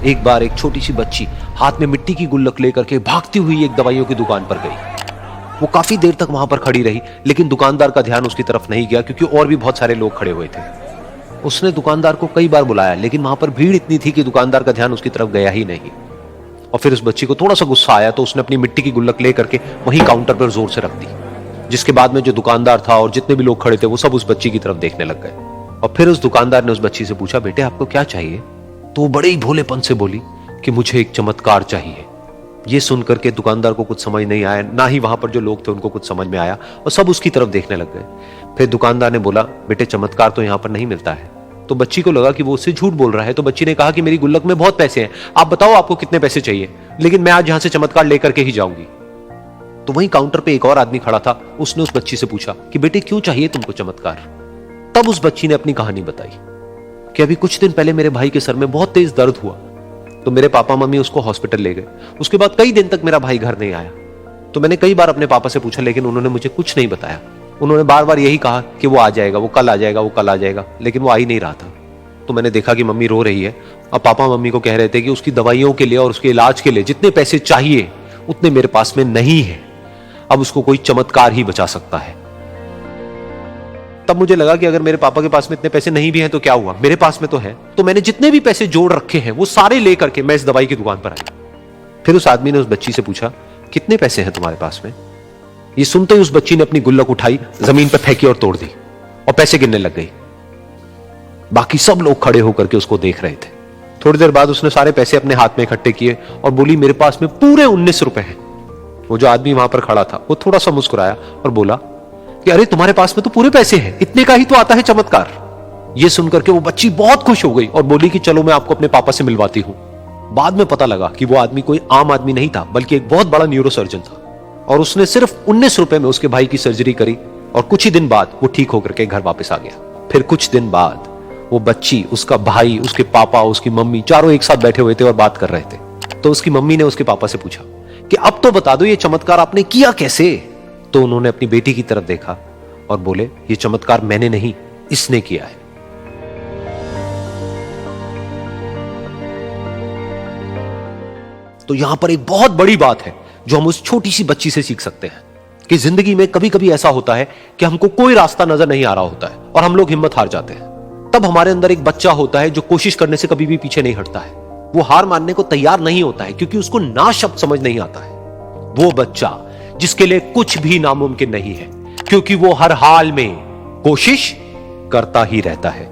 एक बार एक छोटी सी बच्ची हाथ में मिट्टी की गुल्लक लेकर के भागती हुई एक दवाइयों की दुकान पर गई। वो काफी देर तक वहां पर खड़ी रही, लेकिन दुकानदार का ध्यान उसकी तरफ नहीं गया क्योंकि और भी बहुत सारे लोग खड़े हुए थे। उसने दुकानदार को कई बार बुलाया, लेकिन वहां पर भीड़ इतनी थी कि दुकानदार का ध्यान उसकी तरफ गया ही नहीं। और फिर उस बच्ची को थोड़ा सा गुस्सा आया तो उसने अपनी मिट्टी की गुल्लक लेकर के वहीं काउंटर पर जोर से रख दी, जिसके बाद में जो दुकानदार था और जितने भी लोग खड़े थे वो सब उस बच्ची की तरफ देखने लग गए। और फिर उस दुकानदार ने उस बच्ची से पूछा, बेटे आपको क्या चाहिए? तो वो बड़े ही भोलेपन से बोली कि मुझे एक चमत्कार चाहिए। ये सुनकर के दुकानदार को कुछ समझ नहीं आया, ना ही वहां पर जो लोग थे उनको कुछ समझ में आया, और सब उसकी तरफ देखने लग गए। फिर दुकानदार ने बोला, बेटे चमत्कार तो यहां पर नहीं मिलता है। तो बच्ची को लगा कि वो उससे झूठ बोल रहा है, तो बच्ची ने कहा कि मेरी गुल्लक में बहुत पैसे हैं, आप बताओ आपको कितने पैसे चाहिए, लेकिन मैं आज यहां से चमत्कार लेकर के ही जाऊंगी। तो वहीं काउंटर पे एक और आदमी खड़ा था, उसने उस बच्ची से पूछा कि बेटे क्यों चाहिए तुमको चमत्कार? तब उस बच्ची ने अपनी कहानी बताई कि अभी कुछ दिन पहले मेरे भाई के सर में बहुत तेज दर्द हुआ, तो मेरे पापा मम्मी उसको हॉस्पिटल ले गए। उसके बाद कई दिन तक मेरा भाई घर नहीं आया। तो मैंने कई बार अपने पापा से पूछा, लेकिन उन्होंने मुझे कुछ नहीं बताया। उन्होंने बार बार यही कहा कि वो आ जाएगा, वो कल आ जाएगा, वो कल आ जाएगा, लेकिन वो आ ही नहीं रहा था। तो मैंने देखा कि मम्मी रो रही है, और पापा मम्मी को कह रहे थे कि उसकी दवाइयों के लिए और उसके इलाज के लिए जितने पैसे चाहिए उतने मेरे पास में नहीं है, अब उसको कोई चमत्कार ही बचा सकता है। तब मुझे लगा कि अगर मेरे पापा के पास में इतने पैसे नहीं भी हैं तो क्या हुआ, मेरे पास में तो है। तो मैंने जितने भी पैसे जोड़ रखे हैं वो सारे लेकर के मैं इस दवाई की दुकान पर आई। फिर उस आदमी ने उस बच्ची से पूछा, कितने पैसे हैं तुम्हारे पास में? ये सुनते ही उस बच्ची ने अपनी गुल्लक उठाई, जमीन पर फेंकी और तोड़ दी, और पैसे गिनने लग गई। बाकी सब लोग खड़े होकर के उसको देख रहे थे। थोड़ी देर बाद उसने सारे पैसे अपने हाथ में इकट्ठे किए और बोली, मेरे पास में पूरे 19 रुपए हैं। वो जो आदमी वहां पर खड़ा था वो थोड़ा सा मुस्कुराया और बोला कि अरे तुम्हारे पास में तो पूरे पैसे हैं, इतने का ही तो आता है चमत्कार। ये सुनकर के वो बच्ची बहुत खुश हो गई और बोली कि चलो मैं आपको अपने पापा से मिलवाती हूं। बाद में पता लगा कि वो आदमी कोई आम आदमी नहीं था, बल्कि एक बहुत बड़ा न्यूरोसर्जन था, और उसने सिर्फ 19 रुपए में उसके भाई की सर्जरी करी, और कुछ ही दिन बाद वो ठीक होकर के घर वापस आ गया। फिर कुछ दिन बाद वो बच्ची, उसका भाई, उसके पापा, उसकी मम्मी चारों एक साथ बैठे हुए थे और बात कर रहे थे। तो उसकी मम्मी ने उसके पापा से पूछा कि अब तो बता दो ये चमत्कार आपने किया कैसे? तो उन्होंने अपनी बेटी की तरफ देखा और बोले, ये चमत्कार मैंने नहीं, इसने किया है। तो यहां पर एक बहुत बड़ी बात है जो हम उस छोटी सी बच्ची से सीख सकते हैं कि जिंदगी में कभी कभी ऐसा होता है कि हमको कोई रास्ता नजर नहीं आ रहा होता है और हम लोग हिम्मत हार जाते हैं। तब हमारे अंदर एक बच्चा होता है जो कोशिश करने से कभी भी पीछे नहीं हटता है। वो हार मानने को तैयार नहीं होता है क्योंकि उसको ना शब्द समझ नहीं आता है। वो बच्चा जिसके लिए कुछ भी नामुमकिन नहीं है, क्योंकि वो हर हाल में कोशिश करता ही रहता है।